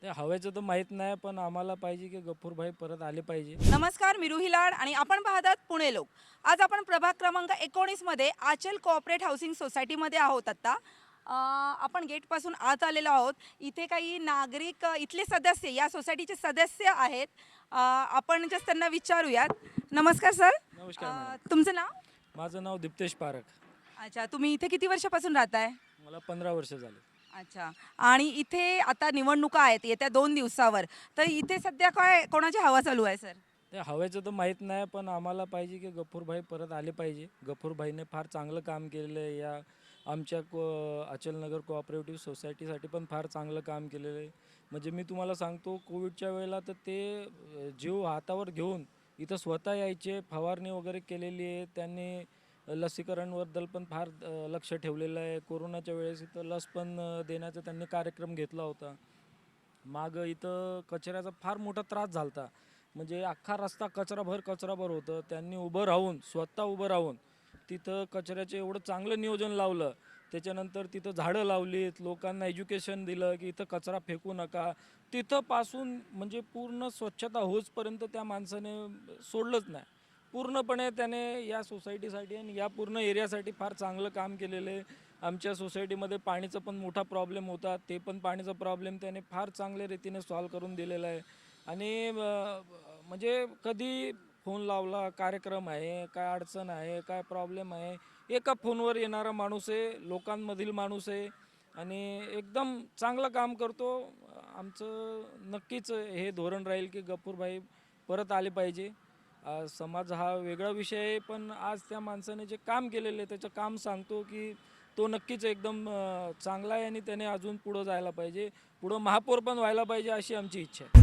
ते हवेचं तर माहीत नाही, पण आम्हाला पाहिजे की गफूरभाई परत आले पाहिजे. नमस्कार, मी रुही लाड आणि आपण पाहतात पुणे लोक. आज आपण प्रभाग क्रमांक 19 मध्ये आचल कोऑपरेट हाऊसिंग सोसायटीमध्ये आहोत. आता आपण गेटपासून आत आलेलो आहोत. इथे काही नागरिक, इथले सदस्य, या सोसायटीचे सदस्य आहेत. आपण जस्ट त्यांना विचारूयात. नमस्कार सर. नमस्कार मॅडम. तुमचं नाव? माझं नाव दीप्तेश पारख. अच्छा, तुम्ही इथे किती वर्षापासून राहताय? मला 15 वर्ष झाले. अच्छा. आणि इथे आता निवडणुका आहेत येत्या 2 दिवसावर, तर इथे सध्या काय कोणाची हवा चालू आहे सर? ते हवेचं तर माहीत नाही, पण आम्हाला पाहिजे की गफूरभाई परत आले पाहिजे. गफूरभाईने फार चांगलं काम केलेलं आहे. या आमच्या अचलनगर कोऑपरेटिव्ह सोसायटीसाठी पण फार चांगलं काम केलेलं आहे. म्हणजे मी तुम्हाला सांगतो, कोविडच्या वेळेला तर ते जीव हातावर घेऊन इथं स्वतः यायचे, फवारणी वगैरे केलेली आहे त्यांनी. लसीकरणबद्दल पण फार लक्ष ठेवलेलं आहे. कोरोनाच्या वेळेस इथं लस पण देण्याचा त्यांनी कार्यक्रम घेतला होता. मागं इथं कचऱ्याचा फार मोठा त्रास झाला होता. म्हणजे अख्खा रस्ता कचराभर होतं. त्यांनी उभं राहून, स्वतः उभं राहून तिथं कचऱ्याचं एवढं चांगलं नियोजन लावलं. त्याच्यानंतर तिथं झाडं लावलीत, लोकांना एज्युकेशन दिलं की इथं कचरा फेकू नका. तिथंपासून म्हणजे पूर्ण स्वच्छता होईपर्यंत त्या माणसाने सोडलंच नाही. पूर्णपणे त्याने या सोसायटीसाठी आणि या पूर्ण एरियासाठी फार चांगलं काम केलेलं आहे. आमच्या सोसायटीमध्ये पाणीचा पण मोठा प्रॉब्लेम होता. ते पण पाणीचा प्रॉब्लेम त्याने फार चांगल्या रीतीने सॉल्व करून दिलेला आहे. आणि म्हणजे कधी फोन लावला, कार्यक्रम आहे, काय अडचण आहे, काय प्रॉब्लेम आहे, एका फोनवर येणारा माणूस आहे, लोकांमधील माणूस आहे आणि एकदम चांगलं काम करतो. आमचं नक्कीच हे धोरण राहील की गफूरभाई परत आले पाहिजे. समाज हा वेगळा विषय आहे, पण आज त्या माणसाने जे काम केलेलं आहे त्याचं काम सांगतो की तो नक्कीच एकदम चांगला आहे आणि त्याने अजून पुढं जायला पाहिजे. पुढं महापौर पण व्हायला पाहिजे अशी आमची इच्छा आहे.